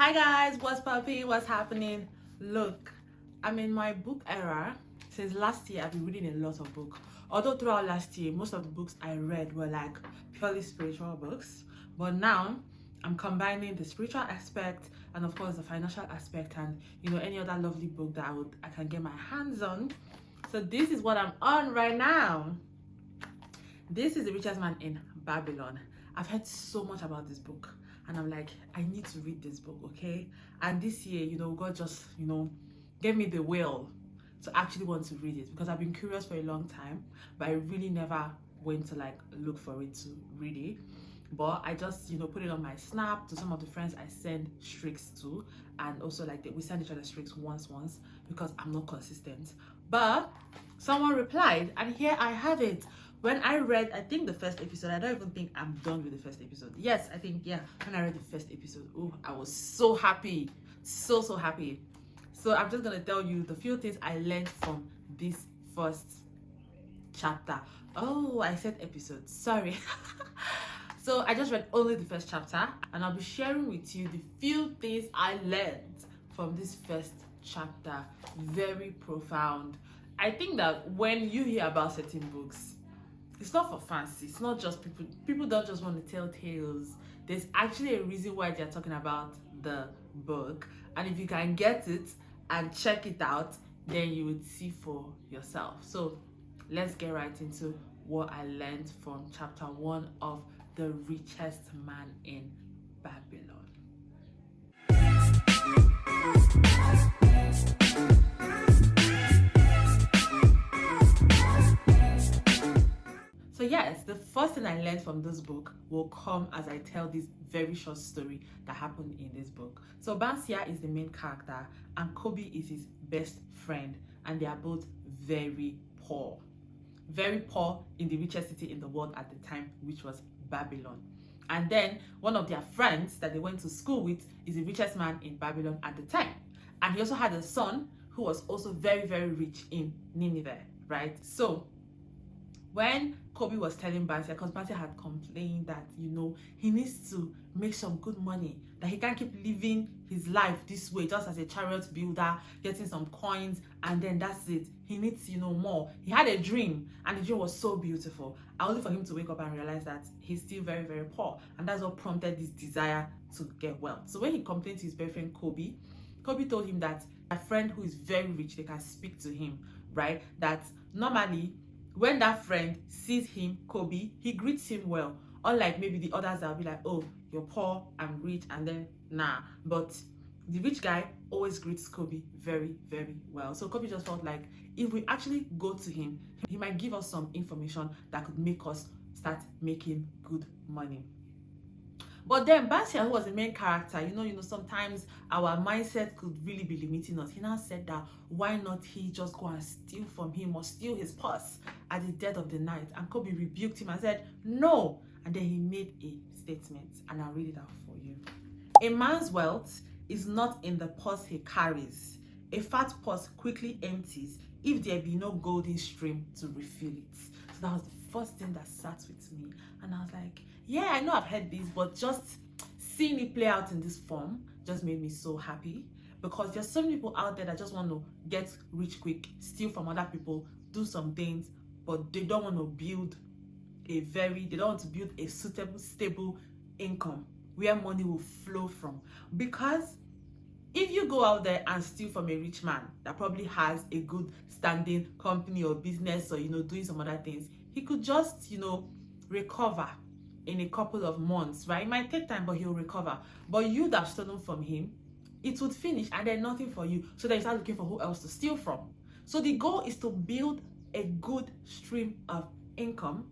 Hi guys, what's popping? What's happening? Look, I'm in my book era. Since last year, I've been reading a lot of books. Although throughout last year, most of the books I read were like purely spiritual books. But now, I'm combining the spiritual aspect and of course the financial aspect and any other lovely book that I can get my hands on. So this is what I'm on right now. This is The Richest Man in Babylon. I've heard so much about this book and I'm like, I need to read this book, okay? And this year, God just, gave me the will to actually want to read it because I've been curious for a long time, but I really never went to like look for it to read it. But I just, put it on my snap to some of the friends I send streaks to, and also like we send each other streaks once because I'm not consistent. But someone replied, and here I have it. When I read, I think the first episode, I don't even think I'm done with the first episode. Yes, I think, yeah, when I read the first episode, oh, I was so happy. So happy. So I'm just going to tell you the few things I learned from this first chapter. Oh, I said episode. Sorry. So I just read only the first chapter and I'll be sharing with you the few things I learned from this first chapter. Very profound. I think that when you hear about certain books, it's not for fancy. It's not just people don't just want to tell tales. There's actually a reason why they're talking about the book, and if you can get it and check it out, then you would see for yourself. So let's get right into what I learned from chapter 1 of The Richest Man in Babylon. So yes, the first thing I learned from this book will come as I tell this very short story that happened in this book. So Bansia is the main character and Kobe is his best friend, and they are both very poor. Very poor in the richest city in the world at the time, which was Babylon. And then one of their friends that they went to school with is the richest man in Babylon at the time. And he also had a son who was also very rich in Nineveh, right? So when Kobe was telling Bansia, because Bansia had complained that, he needs to make some good money, that he can't keep living his life this way, just as a chariot builder, getting some coins, and then that's it. He needs, more. He had a dream, and the dream was so beautiful, only for him to wake up and realize that he's still very poor, and that's what prompted this desire to get wealth. So when he complained to his boyfriend Kobe told him that a friend who is very rich, they can speak to him, right? That normally, when that friend sees him, Kobe, he greets him well. Unlike maybe the others that will be like, oh, you're poor, I'm rich, and then nah. But the rich guy always greets Kobe very well. So Kobe just felt like if we actually go to him, he might give us some information that could make us start making good money. But then Bansia, who was the main character, sometimes our mindset could really be limiting us. He now said that why not he just go and steal from him or steal his purse at the dead of the night? And Kobe rebuked him and said, no. And then he made a statement, and I'll read it out for you. A man's wealth is not in the purse he carries. A fat purse quickly empties if there be no golden stream to refill it. So that was the first thing that sat with me. And I was like, yeah, I know I've heard this, but just seeing it play out in this form just made me so happy, because there's so many people out there that just want to get rich quick, steal from other people, do some things, but they don't want to build a suitable, stable income where money will flow from. Because if you go out there and steal from a rich man that probably has a good standing company or business or doing some other things, he could just recover in a couple of months, right? It might take time, but he'll recover. But you that have stolen from him, it would finish and then nothing for you. So then you start looking for who else to steal from. So the goal is to build a good stream of income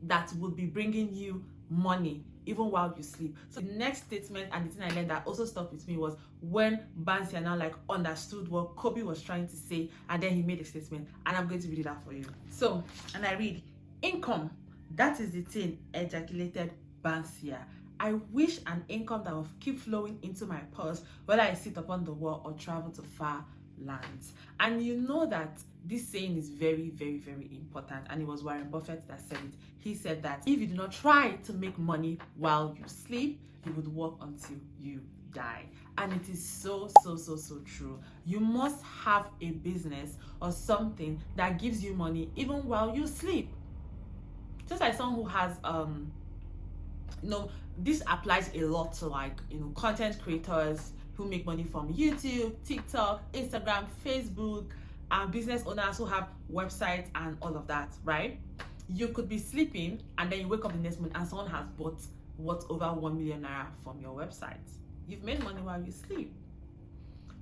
that would be bringing you money even while you sleep. So the next statement and the thing I learned that also stuck with me was when Bansia now understood what Kobe was trying to say, and then he made a statement, and I'm going to read it out for you. So, and I read, income, that is the thing, ejaculated Bansia. I wish an income that will keep flowing into my purse, whether I sit upon the wall or travel to far lands. And you know that this saying is very, very, very important, and it was Warren Buffett that said it. He said that if you do not try to make money while you sleep, you would work until you die. And it is so true. You must have a business or something that gives you money even while you sleep. Just like someone who has this applies a lot to, like, content creators who make money from YouTube, TikTok, Instagram, Facebook, and business owners who have websites and all of that, right? You could be sleeping and then you wake up the next morning and someone has bought over 1 million naira from your website. You've made money while you sleep.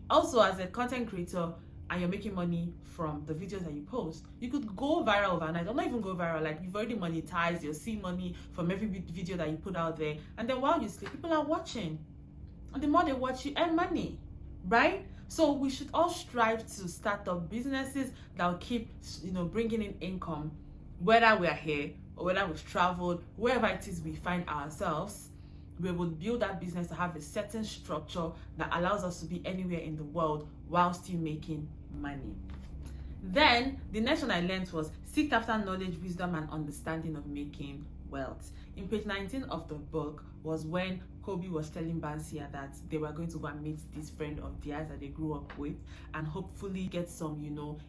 Also, as a content creator and you're making money from the videos that you post, you could go viral overnight, or not even go viral, like you've already monetized, you'll see money from every video that you put out there, and then while you sleep, people are watching. And the more they watch, you earn money, right? So we should all strive to start up businesses that will keep, bringing in income, whether we are here or whether we've traveled, wherever it is we find ourselves. We will build that business to have a certain structure that allows us to be anywhere in the world while still making money. Then the next one I learned was seek after knowledge, wisdom, and understanding of making wealth. In page 19 of the book was when Kobe was telling Bansia that they were going to go and meet this friend of theirs that they grew up with and hopefully get some,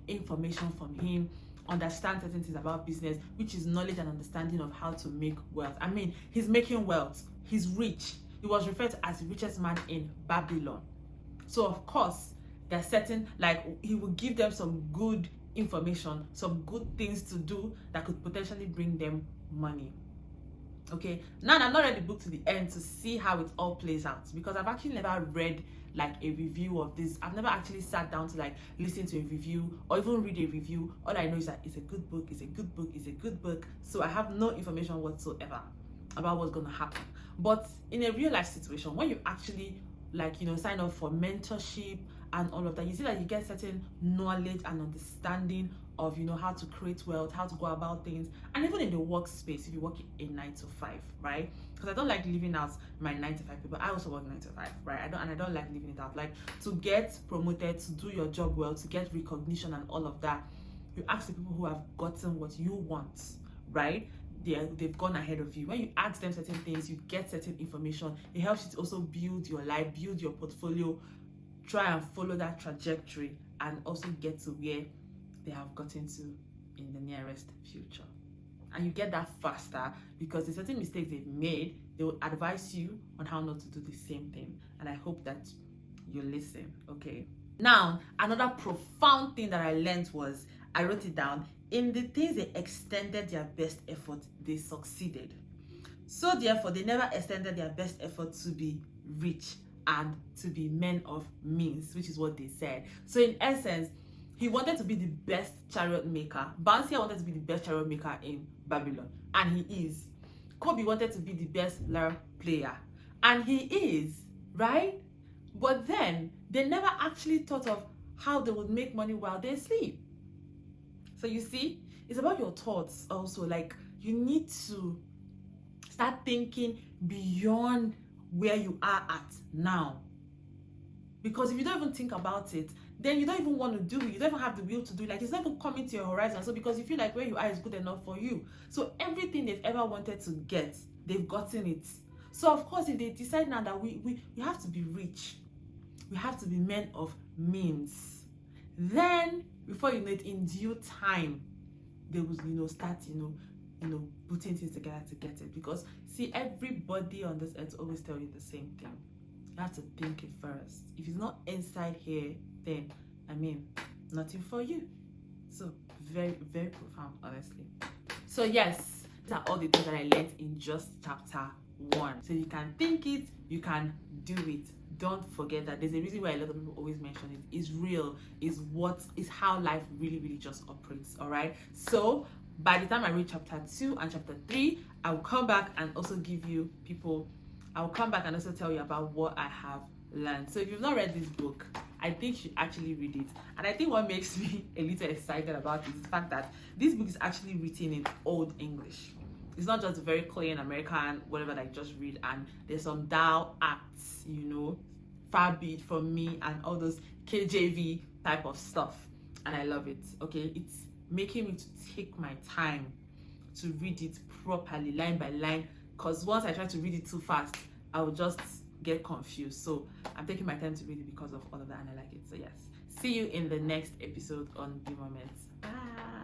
information from him, understand certain things about business, which is knowledge and understanding of how to make wealth. I mean, he's making wealth. He's rich. He was referred to as the richest man in Babylon. So of course, there's certain, like, he will give them some good information, some good things to do that could potentially bring them money. Okay, now I've not read the book to the end to see how it all plays out, because I've actually never read like a review of this. I've never actually sat down to like listen to a review or even read a review. All I know is that it's a good book, it's a good book, it's a good book. So I have no information whatsoever about what's going to happen. But in a real life situation, when you actually sign up for mentorship and all of that, you see that you get certain knowledge and understanding of how to create wealth, how to go about things, and even in the workspace, if you work a 9 to 5, right? Because I don't like leaving out my 9 to 5 people. I also work 9 to 5, right? I don't like leaving it out. Like, to get promoted, to do your job well, to get recognition and all of that, you ask the people who have gotten what you want, right? They've gone ahead of you. When you ask them certain things, you get certain information. It helps you to also build your life, build your portfolio, try and follow that trajectory, and also get to where they have gotten to in the nearest future. And you get that faster because the certain mistakes they've made, they will advise you on how not to do the same thing. And I hope that you listen, okay? Now, another profound thing that I learned was, I wrote it down, in the things they extended their best effort, they succeeded. So therefore, they never extended their best effort to be rich and to be men of means, which is what they said. So in essence, he wanted to be the best chariot maker. Bansia wanted to be the best chariot maker in Babylon, and he is. Kobe wanted to be the best lyre player, and he is, right? But then they never actually thought of how they would make money while they sleep. So you see, it's about your thoughts also. Like, you need to start thinking beyond where you are at now. Because if you don't even think about it, then you don't even want to do it. You don't even have the will to do it. Like, it's not even coming to your horizon. So because you feel like where you are is good enough for you. So everything they've ever wanted to get, they've gotten it. So of course, if they decide now that we have to be rich, we have to be men of means, then before you know it, in due time, they will start putting things together to get it. Because see, everybody on this earth always tell you the same thing. You have to think it first. If it's not inside here, then nothing for you. So very, very profound, honestly. So yes, these are all the things that I learned in just chapter 1. So you can think it, you can do it. Don't forget that there's a reason why a lot of people always mention it. It's real. It's how life really, really just operates. All right. So by the time I read chapter 2 and chapter 3, I will come back and also tell you about what I have learned. So if you've not read this book, I think you should actually read it. And I think what makes me a little excited about it is the fact that this book is actually written in Old English. It's not just very clean American, whatever that I just read, and there's some Dow acts, far be it from me and all those KJV type of stuff, and I love it. Okay, it's making me to take my time to read it properly, line by line, because once I try to read it too fast, I will just get confused. So I'm taking my time to read it because of all of that, and I like it. So yes, see you in the next episode on The Moments. Bye.